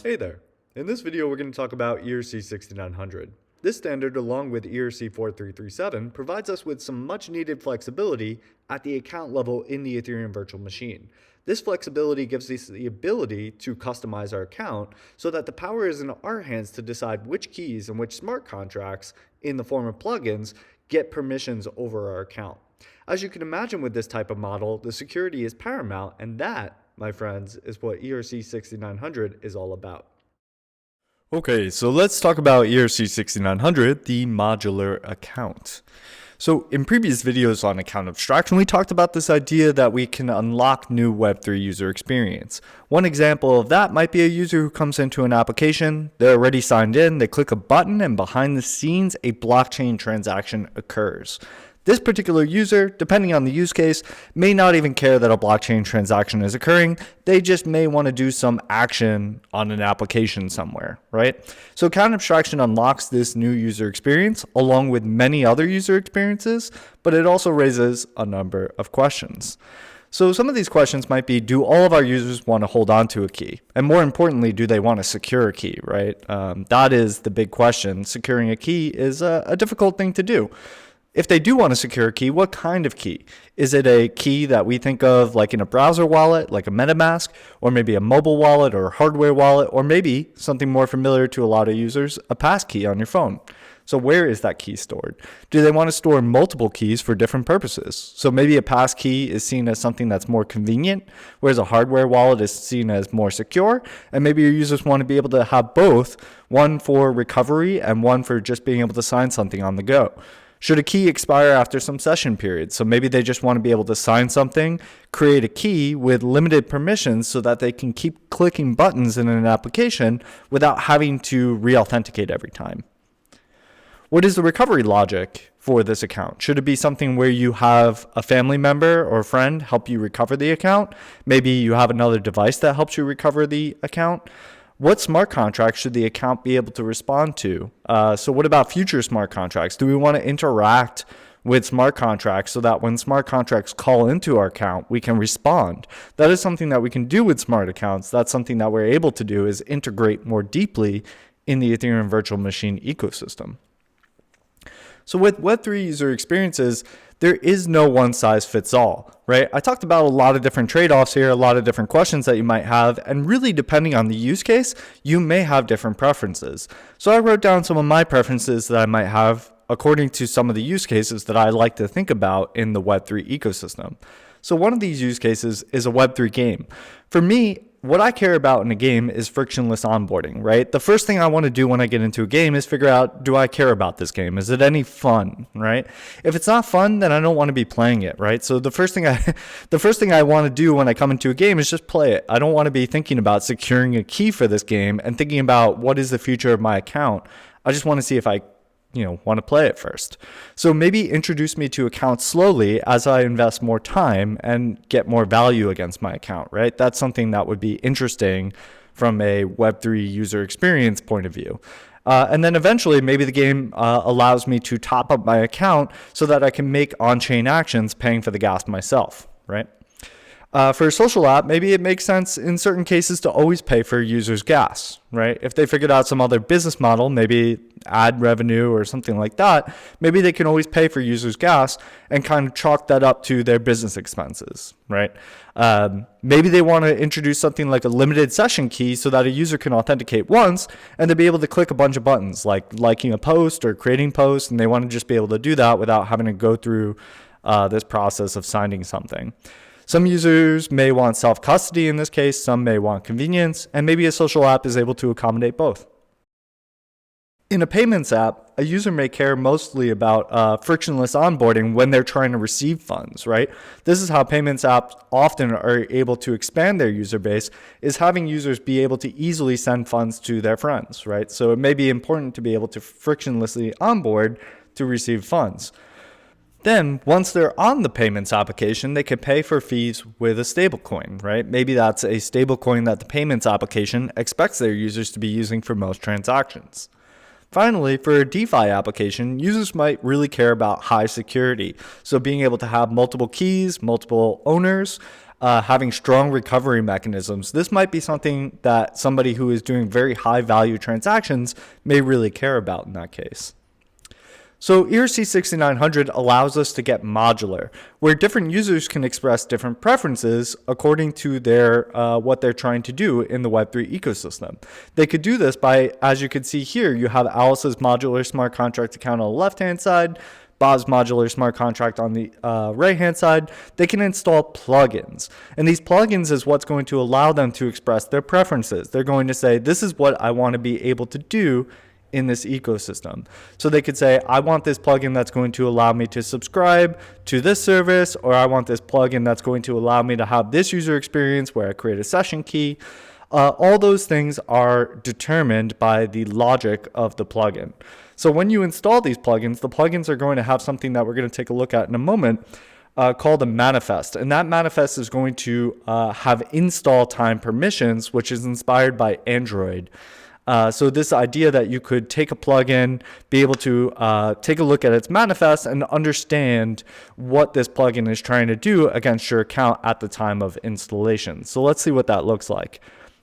Hey there! In this video we're going to talk about ERC-6900. This standard, along with ERC-4337, provides us with some much needed flexibility at the account level in the Ethereum virtual machine. This flexibility gives us the ability to customize our account so that the power is in our hands to decide which keys and which smart contracts, in the form of plugins, get permissions over our account. As you can imagine with this type of model, the security is paramount, and that, my friends, is what ERC-6900 is all about. Okay, so let's talk about ERC-6900, the modular account. So in previous videos on Account Abstraction, we talked about this idea that we can unlock new Web3 user experience. One example of that might be a user who comes into an application, they're already signed in, they click a button, and behind the scenes, a blockchain transaction occurs. This particular user, depending on the use case, may not even care that a blockchain transaction is occurring. They just may want to do some action on an application somewhere, right? So Account Abstraction unlocks this new user experience along with many other user experiences, but it also raises a number of questions. So some of these questions might be, do all of our users want to hold on to a key? And more importantly, do they want to secure a key, right? That is the big question. Securing a key is a difficult thing to do. If they do want to secure a key, what kind of key? Is it a key that we think of like in a browser wallet, like a MetaMask, or maybe a mobile wallet or a hardware wallet, or maybe something more familiar to a lot of users, a passkey on your phone? So where is that key stored? Do they want to store multiple keys for different purposes? So maybe a passkey is seen as something that's more convenient, whereas a hardware wallet is seen as more secure, and maybe your users want to be able to have both, one for recovery and one for just being able to sign something on the go. Should a key expire after some session period? So maybe they just want to be able to sign something, create a key with limited permissions so that they can keep clicking buttons in an application without having to re-authenticate every time. What is the recovery logic for this account? Should it be something where you have a family member or a friend help you recover the account? Maybe you have another device that helps you recover the account? What smart contracts should the account be able to respond to? So what about future smart contracts? Do we want to interact with smart contracts so that when smart contracts call into our account, we can respond? That is something that we can do with smart accounts. That's something that we're able to do, is integrate more deeply in the Ethereum virtual machine ecosystem. So with Web3 user experiences, there is no one size fits all, right? I talked about a lot of different trade-offs here, a lot of different questions that you might have, and really depending on the use case, you may have different preferences. So I wrote down some of my preferences that I might have according to some of the use cases that I like to think about in the Web3 ecosystem. So one of these use cases is a Web3 game. For me, what I care about in a game is frictionless onboarding, right? The first thing I want to do when I get into a game is figure out, do I care about this game? Is it any fun, right? If it's not fun, then I don't want to be playing it, right? So the first thing I want to do when I come into a game is just play it. I don't want to be thinking about securing a key for this game and thinking about what is the future of my account. I just want to see if I want to play it first. So maybe introduce me to accounts slowly as I invest more time and get more value against my account, right? That's something that would be interesting from a Web3 user experience point of view. And then eventually maybe the game allows me to top up my account so that I can make on-chain actions paying for the gas myself, right? For a social app, maybe it makes sense in certain cases to always pay for users' gas, right? If they figured out some other business model, maybe ad revenue or something like that, maybe they can always pay for users' gas and kind of chalk that up to their business expenses, right? Maybe they want to introduce something like a limited session key so that a user can authenticate once and to be able to click a bunch of buttons like liking a post or creating posts, and they want to just be able to do that without having to go through this process of signing something. Some users may want self-custody in this case, some may want convenience, and maybe a social app is able to accommodate both. In a payments app, a user may care mostly about frictionless onboarding when they're trying to receive funds, right? This is how payments apps often are able to expand their user base, is having users be able to easily send funds to their friends, right? So it may be important to be able to frictionlessly onboard to receive funds. Then, once they're on the payments application, they can pay for fees with a stablecoin, right? Maybe that's a stablecoin that the payments application expects their users to be using for most transactions. Finally, for a DeFi application, users might really care about high security. So being able to have multiple keys, multiple owners, having strong recovery mechanisms. This might be something that somebody who is doing very high value transactions may really care about in that case. So ERC-6900 allows us to get modular, where different users can express different preferences according to their what they're trying to do in the Web3 ecosystem. They could do this by, as you can see here, you have Alice's Modular Smart Contract Account on the left-hand side, Bob's Modular Smart Contract on the right-hand side. They can install plugins. And these plugins is what's going to allow them to express their preferences. They're going to say, this is what I want to be able to do in this ecosystem. So they could say, I want this plugin that's going to allow me to subscribe to this service, or I want this plugin that's going to allow me to have this user experience where I create a session key. All those things are determined by the logic of the plugin. So when you install these plugins, the plugins are going to have something that we're going to take a look at in a moment called a manifest. And that manifest is going to have install time permissions, which is inspired by Android. So this idea that you could take a plugin, be able to take a look at its manifest and understand what this plugin is trying to do against your account at the time of installation. So let's see what that looks like.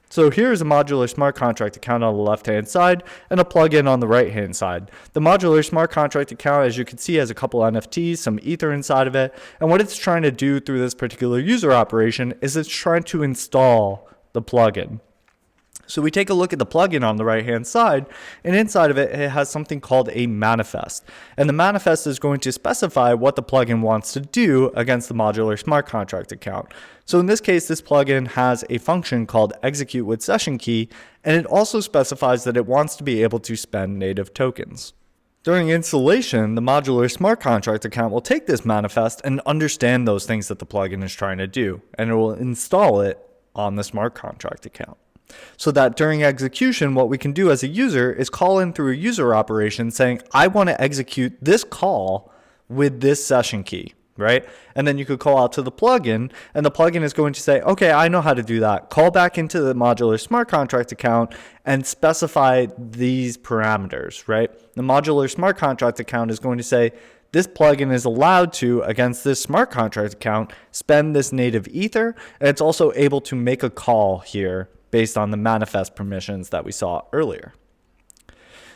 So here's a Modular Smart Contract Account on the left-hand side and a plugin on the right-hand side. The Modular Smart Contract Account, as you can see, has a couple NFTs, some Ether inside of it. And what it's trying to do through this particular user operation is it's trying to install the plugin. So we take a look at the plugin on the right-hand side, and inside of it, it has something called a manifest. And the manifest is going to specify what the plugin wants to do against the Modular Smart Contract Account. So in this case, this plugin has a function called execute with session key, and it also specifies that it wants to be able to spend native tokens. During installation, the Modular Smart Contract Account will take this manifest and understand those things that the plugin is trying to do, and it will install it on the Smart Contract Account. So that during execution, what we can do as a user is call in through a user operation saying, I want to execute this call with this session key, right? And then you could call out to the plugin, and the plugin is going to say, okay, I know how to do that. Call back into the Modular Smart Contract Account and specify these parameters, right? The Modular Smart Contract Account is going to say, this plugin is allowed to, against this smart contract account, spend this native Ether, and it's also able to make a call here based on the manifest permissions that we saw earlier.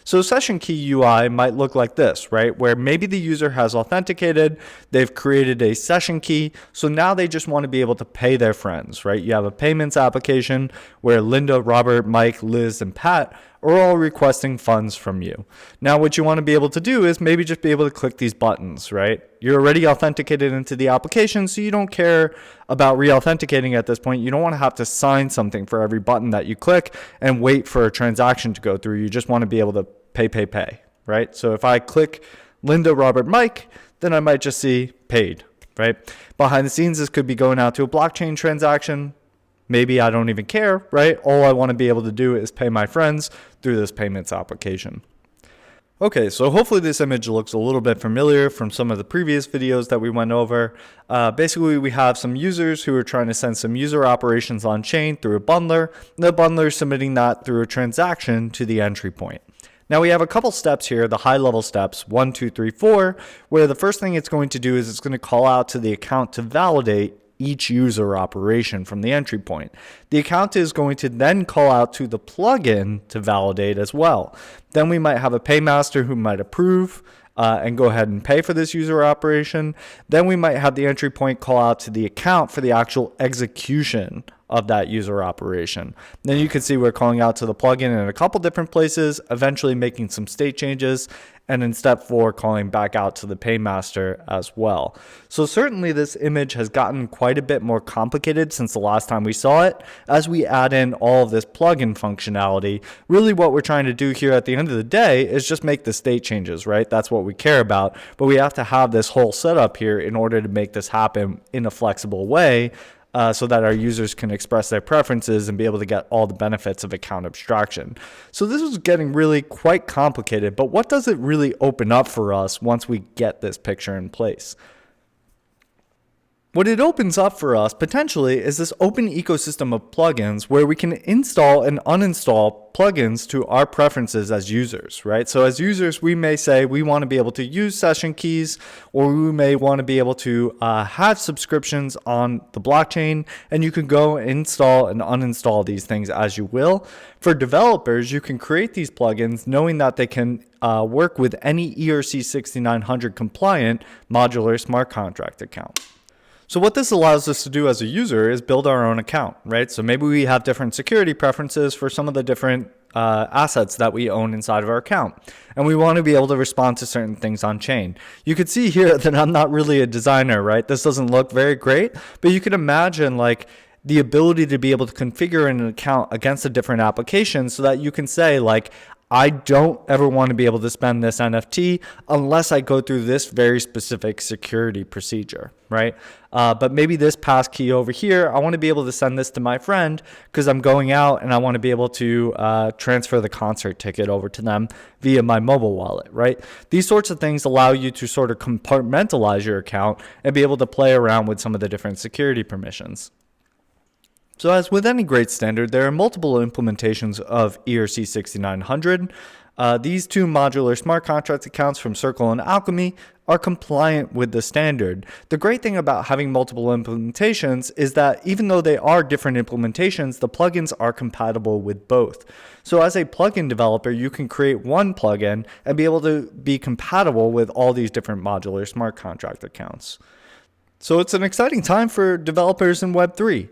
So session key UI might look like this, right? Where maybe the user has authenticated, they've created a session key, so now they just want to be able to pay their friends, right? You have a payments application where Linda, Robert, Mike, Liz, and Pat are all requesting funds from you. Now what you want to be able to do is maybe just be able to click these buttons, right? You're already authenticated into the application, so you don't care about re-authenticating at this point. You don't want to have to sign something for every button that you click and wait for a transaction to go through. You just want to be able to pay, right? So if I click Linda, Robert, Mike, then I might just see paid, right? Behind the scenes, this could be going out to a blockchain transaction. Maybe I don't even care, right? All I want to be able to do is pay my friends through this payments application. Okay, so hopefully this image looks a little bit familiar from some of the previous videos that we went over. Basically, we have some users who are trying to send some user operations on chain through a bundler. And the bundler is submitting that through a transaction to the entry point. Now we have a couple steps here, the high level steps, 1, 2, 3, 4, where the first thing it's going to do is it's going to call out to the account to validate each user operation from the entry point. The account is going to then call out to the plugin to validate as well. Then we might have a paymaster who might approve and go ahead and pay for this user operation. Then we might have the entry point call out to the account for the actual execution of that user operation. Then you can see we're calling out to the plugin in a couple different places, eventually making some state changes, and in step 4, calling back out to the paymaster as well. So certainly this image has gotten quite a bit more complicated since the last time we saw it. As we add in all of this plugin functionality, really what we're trying to do here at the end of the day is just make the state changes, right? That's what we care about. But we have to have this whole setup here in order to make this happen in a flexible way, so that our users can express their preferences and be able to get all the benefits of account abstraction. So this is getting really quite complicated, but what does it really open up for us once we get this picture in place? What it opens up for us potentially is this open ecosystem of plugins where we can install and uninstall plugins to our preferences as users, right? So as users, we may say we want to be able to use session keys, or we may want to be able to have subscriptions on the blockchain, and you can go install and uninstall these things as you will. For developers, you can create these plugins knowing that they can work with any ERC-6900 compliant Modular Smart Contract Account. So what this allows us to do as a user is build our own account, right? So maybe we have different security preferences for some of the different assets that we own inside of our account. And we want to be able to respond to certain things on chain. You could see here that I'm not really a designer, right? This doesn't look very great, but you can imagine like the ability to be able to configure an account against a different application so that you can say like, I don't ever want to be able to spend this NFT unless I go through this very specific security procedure, right? But maybe this passkey over here, I want to be able to send this to my friend because I'm going out and I want to be able to transfer the concert ticket over to them via my mobile wallet, right? These sorts of things allow you to sort of compartmentalize your account and be able to play around with some of the different security permissions. So as with any great standard, there are multiple implementations of ERC-6900. These two modular smart contract accounts from Circle and Alchemy are compliant with the standard. The great thing about having multiple implementations is that even though they are different implementations, the plugins are compatible with both. So as a plugin developer, you can create one plugin and be able to be compatible with all these different modular smart contract accounts. So it's an exciting time for developers in Web3.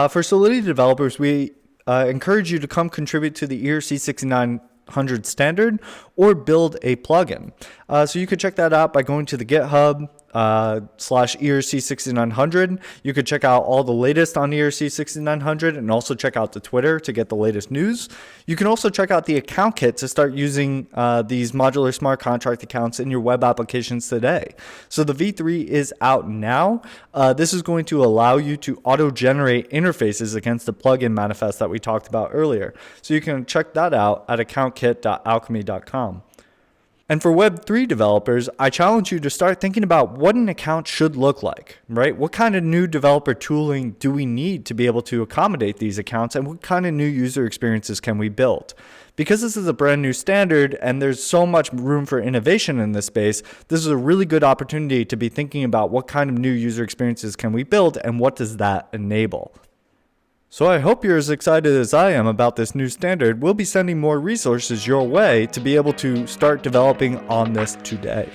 For Solidity developers, we encourage you to come contribute to the ERC-6900 standard or build a plugin. So you could check that out by going to the GitHub /ERC-6900. You could check out all the latest on ERC-6900 and also check out the Twitter to get the latest news. You can also check out the account kit to start using these modular smart contract accounts in your web applications today. So the V3 is out now. This is going to allow you to auto-generate interfaces against the plugin manifest that we talked about earlier. So you can check that out at accountkit.alchemy.com. And for Web3 developers, I challenge you to start thinking about what an account should look like, right? What kind of new developer tooling do we need to be able to accommodate these accounts, and what kind of new user experiences can we build? Because this is a brand new standard and there's so much room for innovation in this space, this is a really good opportunity to be thinking about what kind of new user experiences can we build and what does that enable. So I hope you're as excited as I am about this new standard. We'll be sending more resources your way to be able to start developing on this today.